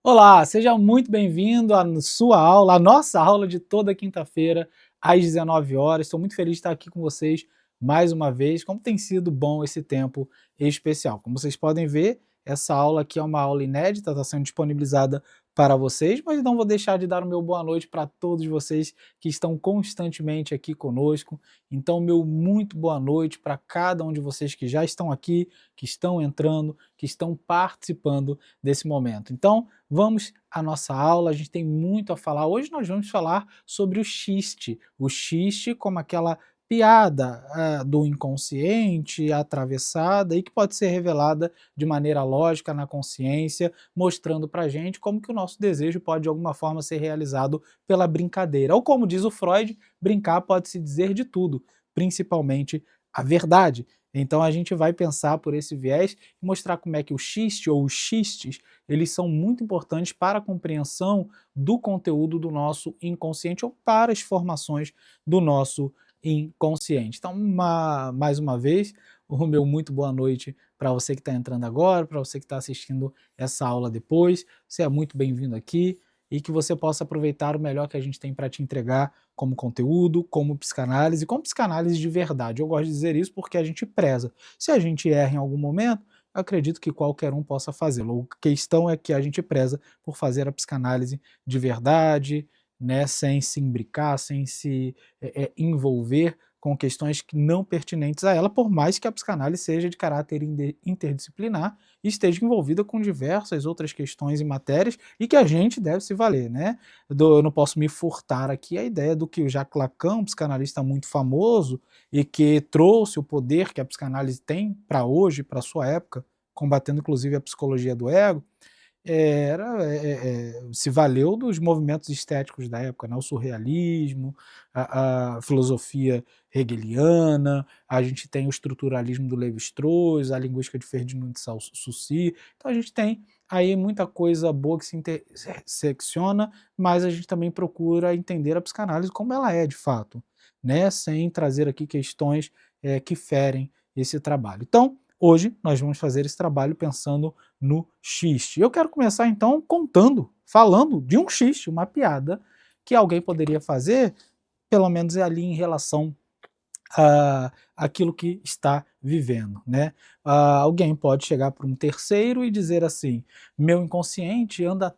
Olá, seja muito bem-vindo à sua aula, à nossa aula de toda quinta-feira, às 19 horas. Estou muito feliz de estar aqui com vocês mais uma vez. Como tem sido bom esse tempo especial. Como vocês podem ver, essa aula aqui é uma aula inédita, está sendo disponibilizada para vocês, mas não vou deixar de dar o meu boa noite para todos vocês que estão constantemente aqui conosco. Então, meu muito boa noite para cada um de vocês que já estão aqui, que estão entrando, que estão participando desse momento. Então, vamos à nossa aula, a gente tem muito a falar. Hoje nós vamos falar sobre o xiste como aquela piada do inconsciente, atravessada e que pode ser revelada de maneira lógica na consciência, mostrando para a gente como que o nosso desejo pode de alguma forma ser realizado pela brincadeira. Ou como diz o Freud, brincar pode se dizer de tudo, principalmente a verdade. Então a gente vai pensar por esse viés e mostrar como é que o xiste ou os xistes eles são muito importantes para a compreensão do conteúdo do nosso inconsciente ou para as formações do nosso inconsciente. Então, mais uma vez, o meu muito boa noite para você que está entrando agora, para você que está assistindo essa aula depois. Você é muito bem-vindo aqui e que você possa aproveitar o melhor que a gente tem para te entregar como conteúdo, como psicanálise de verdade. Eu gosto de dizer isso porque a gente preza. Se a gente erra em algum momento, acredito que qualquer um possa fazê-lo. A questão é que a gente preza por fazer a psicanálise de verdade, né, sem se imbricar, sem se envolver com questões não pertinentes a ela, por mais que a psicanálise seja de caráter interdisciplinar e esteja envolvida com diversas outras questões e matérias e que a gente deve se valer, né? Eu não posso me furtar aqui a ideia do que o Jacques Lacan, um psicanalista muito famoso e que trouxe o poder que a psicanálise tem para hoje, para sua época, combatendo inclusive a psicologia do ego, se valeu dos movimentos estéticos da época, né? O surrealismo, a filosofia hegeliana, a gente tem o estruturalismo do Lévi-Strauss, a linguística de Ferdinand de Saussure, então a gente tem aí muita coisa boa que se intersecciona, mas a gente também procura entender a psicanálise como ela é de fato, né? Sem trazer aqui questões que ferem esse trabalho. Então, hoje nós vamos fazer esse trabalho pensando no xiste. Eu quero começar então falando de um xiste, uma piada que alguém poderia fazer, pelo menos ali em relação àquilo que está vivendo, né? Alguém pode chegar para um terceiro e dizer assim: meu inconsciente anda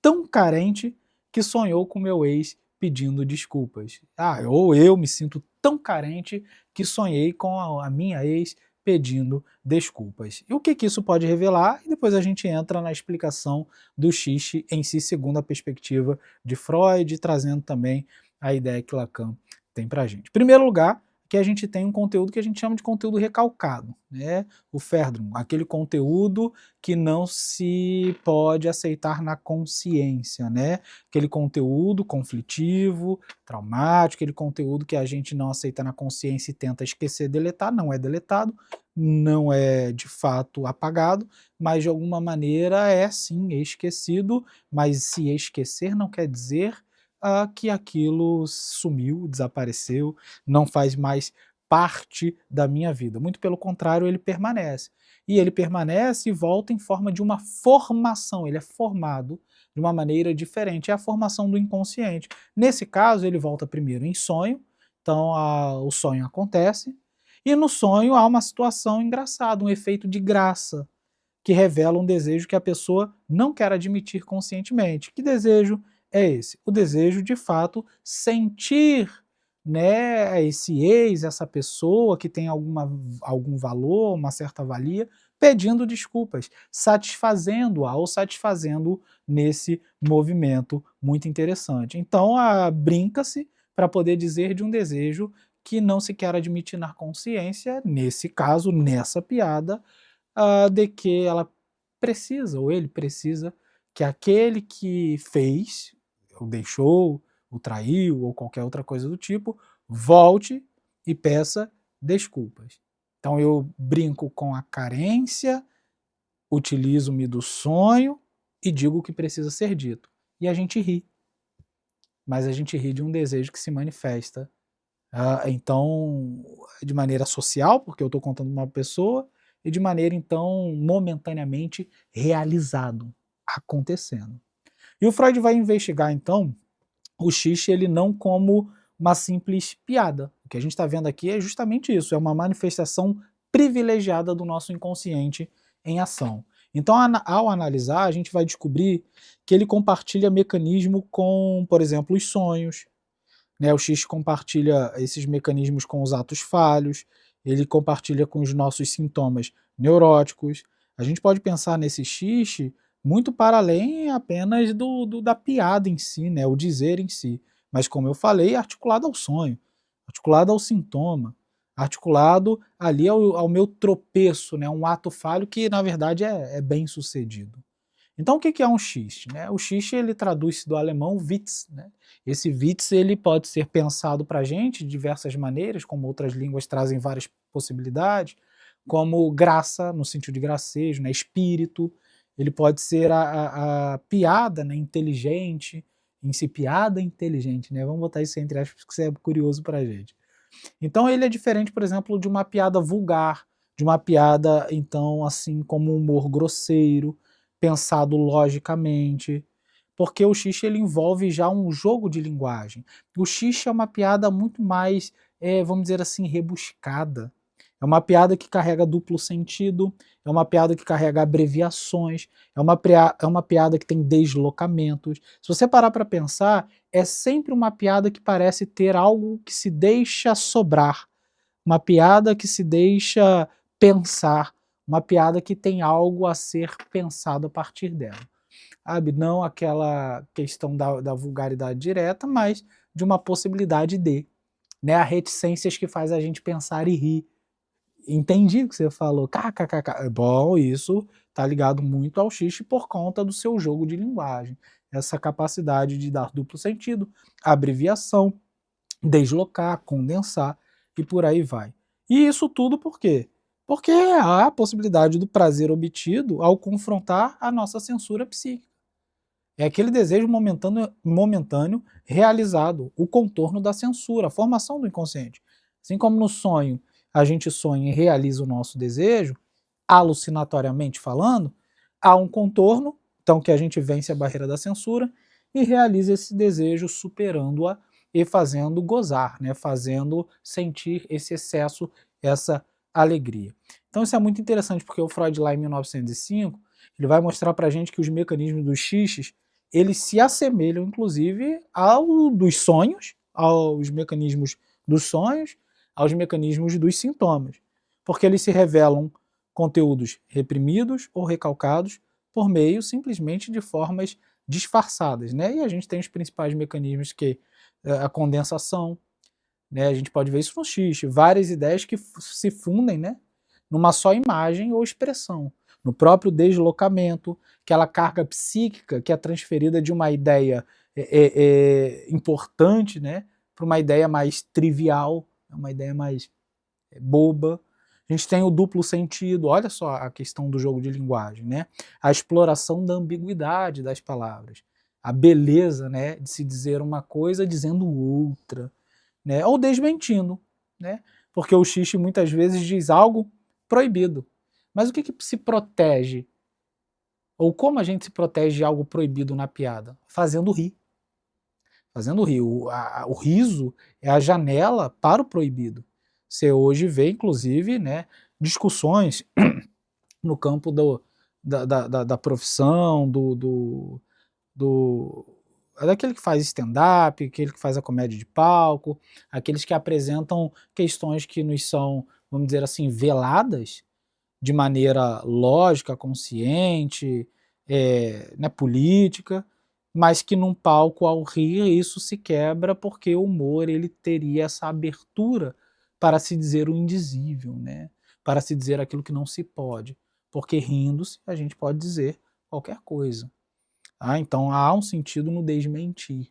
tão carente que sonhou com meu ex pedindo desculpas. Ou eu me sinto tão carente que sonhei com a minha ex pedindo desculpas. E o que isso pode revelar? E depois a gente entra na explicação do xiste em si, segundo a perspectiva de Freud, trazendo também a ideia que Lacan tem para a gente. Em primeiro lugar, que a gente tem um conteúdo que a gente chama de conteúdo recalcado, né? O Verdun, aquele conteúdo que não se pode aceitar na consciência, né? Aquele conteúdo conflitivo, traumático, aquele conteúdo que a gente não aceita na consciência e tenta esquecer, deletar, não é deletado, não é de fato apagado, mas de alguma maneira é sim esquecido, mas se esquecer não quer dizer que aquilo sumiu, desapareceu, não faz mais parte da minha vida. Muito pelo contrário, ele permanece. E ele permanece e volta em forma de uma formação, ele é formado de uma maneira diferente, é a formação do inconsciente. Nesse caso, ele volta primeiro em sonho, então o sonho acontece, e no sonho há uma situação engraçada, um efeito de graça, que revela um desejo que a pessoa não quer admitir conscientemente. Que desejo é esse? O desejo de fato sentir, né, esse ex, essa pessoa que tem algum valor, uma certa valia, pedindo desculpas, satisfazendo-a ou satisfazendo nesse movimento muito interessante. Então, brinca-se para poder dizer de um desejo que não se quer admitir na consciência, nesse caso, nessa piada, de que ela precisa, ou ele precisa, que aquele que fez, o deixou, o traiu, ou qualquer outra coisa do tipo, volte e peça desculpas. Então eu brinco com a carência, utilizo-me do sonho e digo o que precisa ser dito. E a gente ri. Mas a gente ri de um desejo que se manifesta. Então, de maneira social, porque eu estou contando uma pessoa, e de maneira, então, momentaneamente realizado, acontecendo. E o Freud vai investigar, então, o xixi ele não como uma simples piada. O que a gente está vendo aqui é justamente isso, é uma manifestação privilegiada do nosso inconsciente em ação. Então, ao analisar, a gente vai descobrir que ele compartilha mecanismo com, por exemplo, os sonhos, né? O xixi compartilha esses mecanismos com os atos falhos, ele compartilha com os nossos sintomas neuróticos. A gente pode pensar nesse xixi muito para além apenas da piada em si, né? O dizer em si. Mas, como eu falei, articulado ao sonho, articulado ao sintoma, articulado ali ao meu tropeço, né? Um ato falho que, na verdade, é bem sucedido. Então, o que é um xiste, né? O xiste ele traduz-se do alemão Witz, né? Esse Witz ele pode ser pensado para a gente de diversas maneiras, como outras línguas trazem várias possibilidades, como graça, no sentido de gracejo, né? Espírito. Ele pode ser a piada, né? Inteligente, em si, piada inteligente, né? Vamos botar isso entre aspas, porque isso é curioso para a gente. Então, ele é diferente, por exemplo, de uma piada vulgar, de uma piada, então, assim, como um humor grosseiro, pensado logicamente, porque o xixi ele envolve já um jogo de linguagem. O xixi é uma piada muito mais, vamos dizer assim, rebuscada. É uma piada que carrega duplo sentido, é uma piada que carrega abreviações, é uma piada que tem deslocamentos. Se você parar para pensar, é sempre uma piada que parece ter algo que se deixa sobrar, uma piada que se deixa pensar, uma piada que tem algo a ser pensado a partir dela. Sabe? Não aquela questão da vulgaridade direta, mas de uma possibilidade de. Né? Há reticências que faz a gente pensar e rir. Entendi o que você falou. KKKK. Bom, isso está ligado muito ao xixi por conta do seu jogo de linguagem. Essa capacidade de dar duplo sentido, abreviação, deslocar, condensar e por aí vai. E isso tudo por quê? Porque há a possibilidade do prazer obtido ao confrontar a nossa censura psíquica. É aquele desejo momentâneo realizado, o contorno da censura, a formação do inconsciente. Assim como no sonho a gente sonha e realiza o nosso desejo, alucinatoriamente falando, há um contorno, então que a gente vence a barreira da censura e realiza esse desejo superando-a e fazendo gozar, né? Fazendo sentir esse excesso, essa alegria. Então isso é muito interessante porque o Freud lá em 1905 ele vai mostrar para a gente que os mecanismos dos xixes eles se assemelham inclusive ao dos sonhos, aos mecanismos dos sonhos, aos mecanismos dos sintomas, porque eles se revelam conteúdos reprimidos ou recalcados por meio simplesmente de formas disfarçadas, né? E a gente tem os principais mecanismos que a condensação, né? A gente pode ver isso no xixi, várias ideias que se fundem, né? Numa só imagem ou expressão, no próprio deslocamento, aquela carga psíquica que é transferida de uma ideia importante, né? Para uma ideia mais trivial, uma ideia mais boba. A gente tem o duplo sentido, olha só a questão do jogo de linguagem, né? A exploração da ambiguidade das palavras, a beleza, né, de se dizer uma coisa dizendo outra, né? Ou desmentindo, né? Porque o xixi muitas vezes diz algo proibido. Mas o que se protege? Ou como a gente se protege de algo proibido na piada? Fazendo rir. Fazendo rir. O riso é a janela para o proibido. Você hoje vê, inclusive, né, discussões no campo da profissão, daquele que faz stand-up, aquele que faz a comédia de palco, aqueles que apresentam questões que nos são, vamos dizer assim, veladas de maneira lógica, consciente, né, política, mas que num palco ao rir isso se quebra porque o humor ele teria essa abertura para se dizer o indizível, né? Para se dizer aquilo que não se pode, porque rindo-se a gente pode dizer qualquer coisa. Então há um sentido no desmentir.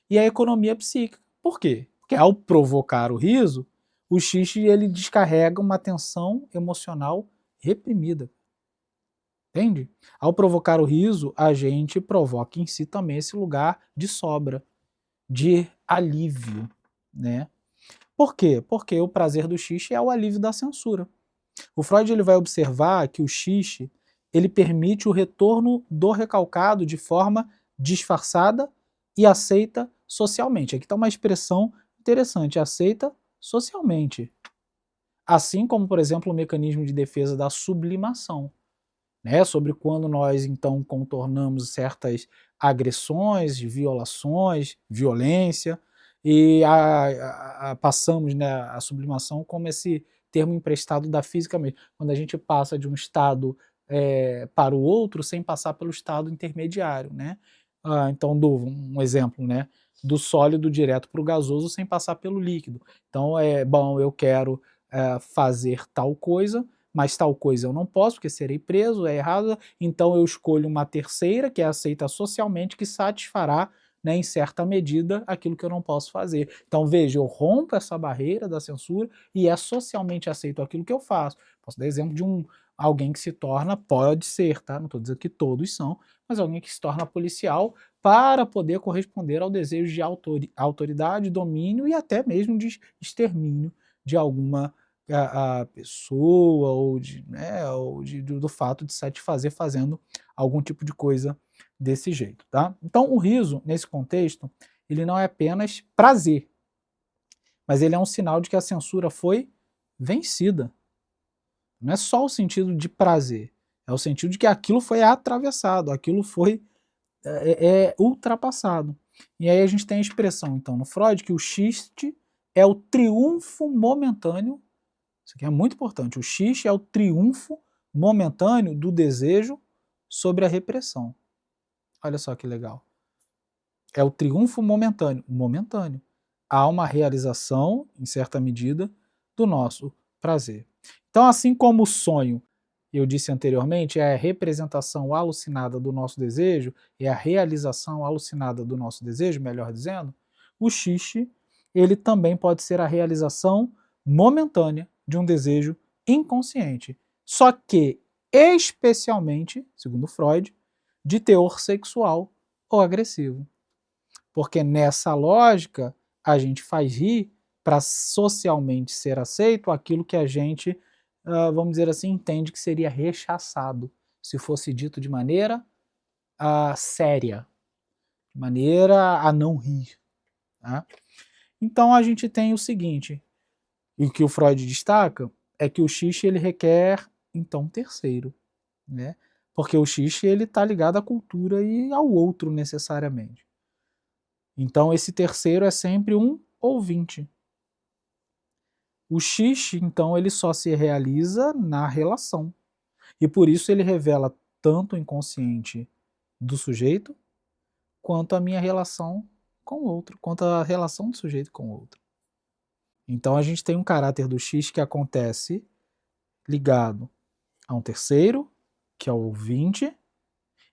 E a economia psíquica. Por quê? Porque ao provocar o riso, o xixi ele descarrega uma tensão emocional reprimida. Entende? Ao provocar o riso, a gente provoca em si também esse lugar de sobra, de alívio, né? Por quê? Porque o prazer do xixi é o alívio da censura. O Freud ele vai observar que o xixi ele permite o retorno do recalcado de forma disfarçada e aceita socialmente. Aqui está uma expressão interessante, aceita socialmente. Assim como, por exemplo, o mecanismo de defesa da sublimação, né? Sobre quando nós, então, contornamos certas agressões, violações, violência, e passamos, né, a sublimação como esse termo emprestado da física mesmo, quando a gente passa de um estado para o outro sem passar pelo estado intermediário, né? Então, um exemplo, né, do sólido direto para o gasoso sem passar pelo líquido. Então, bom, eu quero fazer tal coisa, mas tal coisa eu não posso, porque serei preso, é errado, então eu escolho uma terceira, que é aceita socialmente, que satisfará, né, em certa medida, aquilo que eu não posso fazer. Então, veja, eu rompo essa barreira da censura e é socialmente aceito aquilo que eu faço. Posso dar exemplo de alguém que se torna, pode ser, tá? Não estou dizendo que todos são, mas alguém que se torna policial para poder corresponder ao desejo de autoridade, domínio e até mesmo de extermínio de alguma a pessoa ou do fato de satisfazer fazendo algum tipo de coisa desse jeito, tá? Então o riso, nesse contexto, ele não é apenas prazer, mas ele é um sinal de que a censura foi vencida. Não é só o sentido de prazer, é o sentido de que aquilo foi atravessado, aquilo foi ultrapassado. E aí a gente tem a expressão, então, no Freud, que o xiste é o triunfo momentâneo. Isso aqui é muito importante. O xiste é o triunfo momentâneo do desejo sobre a repressão. Olha só que legal. É o triunfo momentâneo. Momentâneo. Há uma realização, em certa medida, do nosso prazer. Então, assim como o sonho, eu disse anteriormente, é a representação alucinada do nosso desejo, é a realização alucinada do nosso desejo, melhor dizendo, o xiste, ele também pode ser a realização momentânea de um desejo inconsciente. Só que, especialmente, segundo Freud, de teor sexual ou agressivo. Porque nessa lógica, a gente faz rir para socialmente ser aceito aquilo que a gente, vamos dizer assim, entende que seria rechaçado se fosse dito de maneira séria, de maneira a não rir. Tá? Então a gente tem o seguinte, e o que o Freud destaca é que o xiste ele requer, então, um terceiro, né? Porque o xiste ele está ligado à cultura e ao outro necessariamente. Então esse terceiro é sempre um ouvinte. O xiste, então, ele só se realiza na relação. E por isso ele revela tanto o inconsciente do sujeito, quanto a minha relação com o outro, quanto a relação do sujeito com o outro. Então a gente tem um caráter do xiste que acontece ligado a um terceiro, que é o ouvinte,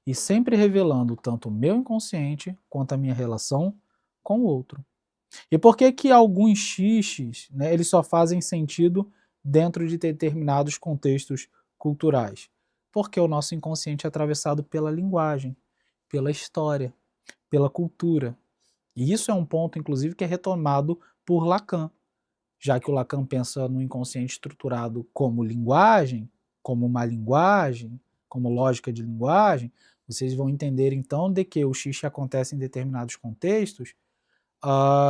e sempre revelando tanto o meu inconsciente quanto a minha relação com o outro. E por que que alguns xistes, né, eles só fazem sentido dentro de determinados contextos culturais? Porque o nosso inconsciente é atravessado pela linguagem, pela história, pela cultura. E isso é um ponto, inclusive, que é retomado por Lacan, já que o Lacan pensa no inconsciente estruturado como linguagem, como uma linguagem, como lógica de linguagem, vocês vão entender então de que o xiste acontece em determinados contextos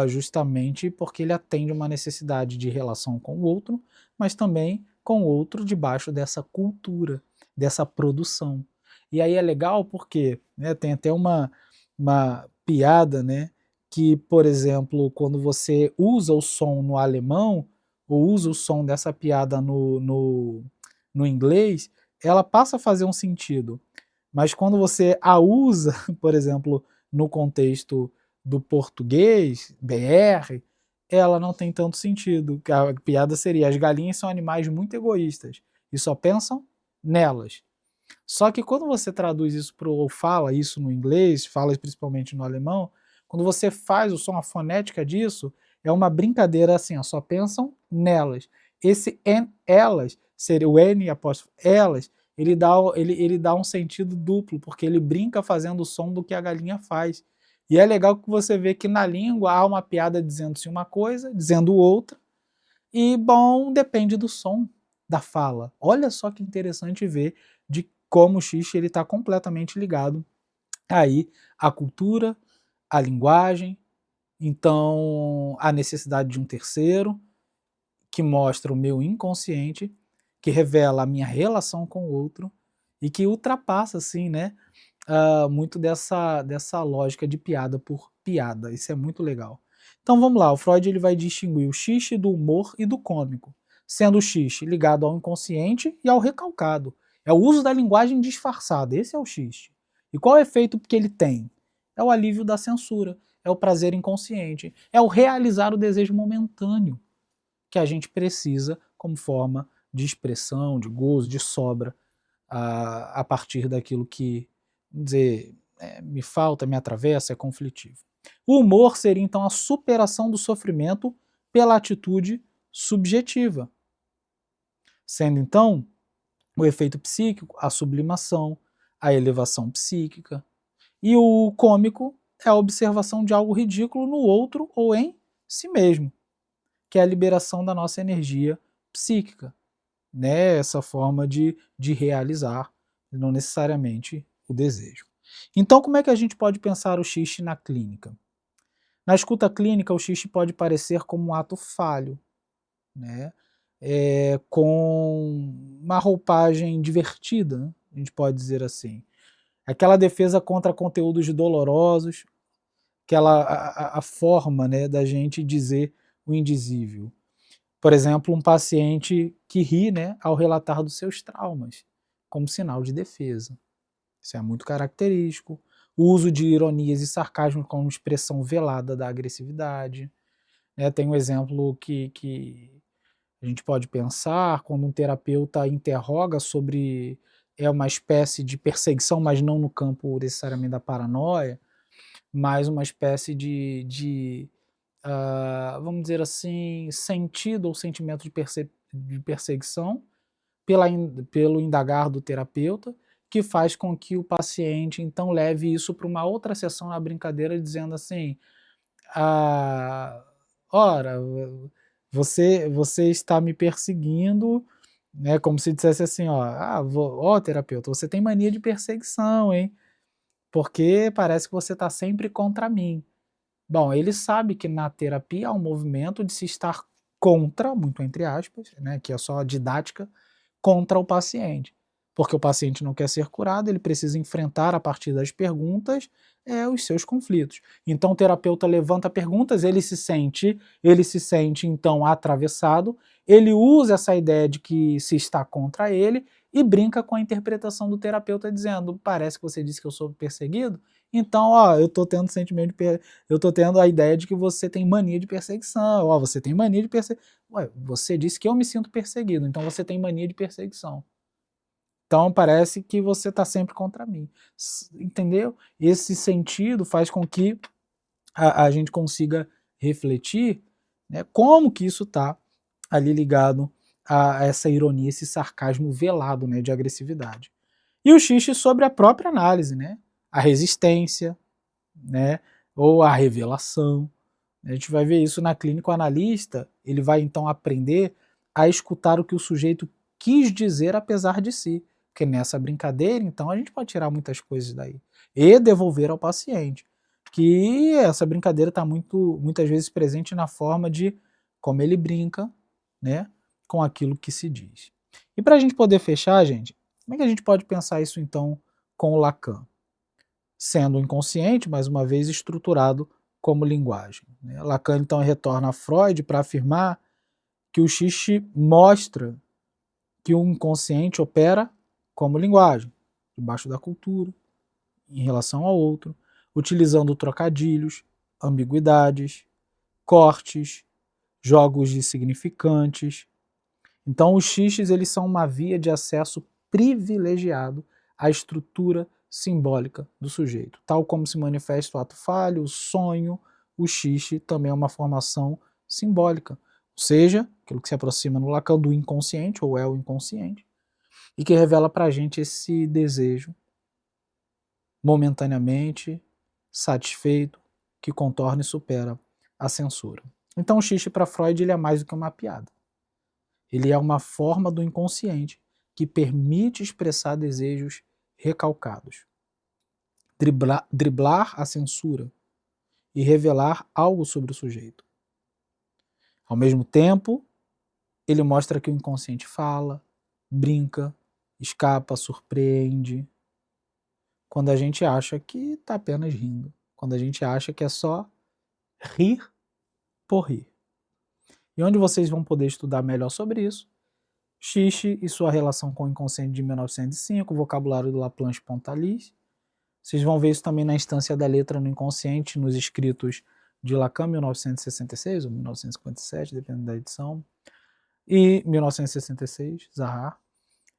justamente porque ele atende uma necessidade de relação com o outro, mas também com o outro debaixo dessa cultura, dessa produção. E aí é legal porque, né, tem até uma piada, né, que, por exemplo, quando você usa o som no alemão, ou usa o som dessa piada no inglês, ela passa a fazer um sentido. Mas quando você a usa, por exemplo, no contexto do português, BR, ela não tem tanto sentido. A piada seria: as galinhas são animais muito egoístas e só pensam nelas. Só que quando você traduz isso ou fala isso no inglês, fala principalmente no alemão, quando você faz o som, a fonética disso, é uma brincadeira assim, ó, só pensam nelas. Esse elas, seria o N apóstrofo elas, ele dá um sentido duplo, porque ele brinca fazendo o som do que a galinha faz. E é legal que você vê que na língua há uma piada dizendo-se uma coisa, dizendo outra, e, bom, depende do som da fala. Olha só que interessante ver de como o xiste está completamente ligado Aí a cultura, a linguagem, então a necessidade de um terceiro, que mostra o meu inconsciente, que revela a minha relação com o outro e que ultrapassa, assim, né, muito dessa lógica de piada por piada. Isso é muito legal. Então vamos lá, o Freud ele vai distinguir o xiste do humor e do cômico, sendo o xiste ligado ao inconsciente e ao recalcado. É o uso da linguagem disfarçada, esse é o xiste. E qual é o efeito que ele tem? É o alívio da censura, é o prazer inconsciente, é o realizar o desejo momentâneo que a gente precisa como forma de expressão, de gozo, de sobra, a partir daquilo que, vamos dizer, me falta, me atravessa, é conflitivo. O humor seria então a superação do sofrimento pela atitude subjetiva, sendo então o efeito psíquico a sublimação, a elevação psíquica, e o cômico é a observação de algo ridículo no outro ou em si mesmo, que é a liberação da nossa energia psíquica, né? Essa forma de realizar, não necessariamente o desejo. Então, como é que a gente pode pensar o xiste na clínica? Na escuta clínica, o xiste pode parecer como um ato falho, né? Com uma roupagem divertida, né? A gente pode dizer assim. Aquela defesa contra conteúdos dolorosos, a forma, né, da gente dizer o indizível. Por exemplo, um paciente que ri, né, ao relatar dos seus traumas, como sinal de defesa. Isso é muito característico. O uso de ironias e sarcasmo como expressão velada da agressividade. Né? Tem um exemplo que a gente pode pensar quando um terapeuta interroga sobre uma espécie de perseguição, mas não no campo necessariamente da paranoia, mas uma espécie de vamos dizer assim, sentido ou sentimento de perseguição pelo indagar do terapeuta, que faz com que o paciente então leve isso para uma outra sessão na brincadeira, dizendo assim: ora, você está me perseguindo, né? Como se dissesse assim, ó, terapeuta, você tem mania de perseguição, hein? Porque parece que você está sempre contra mim. Bom, ele sabe que na terapia há um movimento de se estar contra, muito entre aspas, né, que é só a didática, contra o paciente. Porque o paciente não quer ser curado, ele precisa enfrentar a partir das perguntas os seus conflitos. Então o terapeuta levanta perguntas, ele se sente então atravessado, ele usa essa ideia de que se está contra ele e brinca com a interpretação do terapeuta dizendo: parece que você disse que eu sou perseguido, então eu estou tendo sentimento de eu estou tendo a ideia de que você tem mania de perseguição. Você tem mania de perseguição. Você disse que eu me sinto perseguido, então você tem mania de perseguição. Então parece que você está sempre contra mim. Entendeu? Esse sentido faz com que a gente consiga refletir, né, como que isso está ali ligado a essa ironia, esse sarcasmo velado, né, de agressividade. E o xiste sobre a própria análise, né? A resistência, né? Ou a revelação. A gente vai ver isso na clínica. O analista ele vai então aprender a escutar o que o sujeito quis dizer apesar de si. Porque nessa brincadeira, então, a gente pode tirar muitas coisas daí. E devolver ao paciente. Que essa brincadeira está muitas vezes presente na forma de como ele brinca, né, com aquilo que se diz. E para a gente poder fechar, gente, como é que a gente pode pensar isso então com o Lacan? Sendo inconsciente, mais uma vez, estruturado como linguagem. Lacan então retorna a Freud para afirmar que o xiste mostra que o inconsciente opera como linguagem, debaixo da cultura, em relação ao outro, utilizando trocadilhos, ambiguidades, cortes, jogos de significantes. Então os xistes eles são uma via de acesso privilegiado à estrutura simbólica do sujeito. Tal como se manifesta o ato falho, o sonho, o xiste também é uma formação simbólica. Ou seja, aquilo que se aproxima no Lacan do inconsciente, ou é o inconsciente, e que revela para a gente esse desejo momentaneamente satisfeito, que contorna e supera a censura. Então o xiste para Freud ele é mais do que uma piada. Ele é uma forma do inconsciente que permite expressar desejos recalcados. driblar a censura e revelar algo sobre o sujeito. Ao mesmo tempo, ele mostra que o inconsciente fala, brinca, escapa, surpreende, quando a gente acha que está apenas rindo, quando a gente acha que é só rir por rir. E onde vocês vão poder estudar melhor sobre isso, Xixi e sua relação com o inconsciente de 1905, o vocabulário do Laplanche-Pontalis. Vocês vão ver isso também na instância da letra no inconsciente, nos escritos de Lacan, 1966 ou 1957, dependendo da edição, e 1966, Zaha.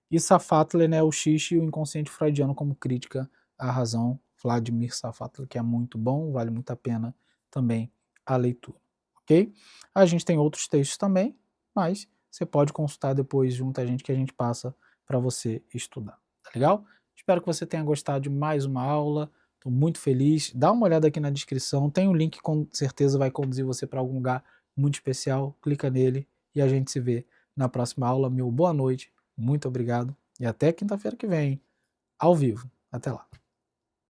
E Safatli, né, o Xixi e o inconsciente freudiano como crítica à razão, Vladimir Safatli, que é muito bom, vale muito a pena também a leitura, ok? A gente tem outros textos também, mas você pode consultar depois junto a gente que a gente passa para você estudar, tá legal? Espero que você tenha gostado de mais uma aula, estou muito feliz. Dá uma olhada aqui na descrição, tem um link que com certeza vai conduzir você para algum lugar muito especial, clica nele e a gente se vê na próxima aula. Meu boa noite, muito obrigado e até quinta-feira que vem, ao vivo. Até lá.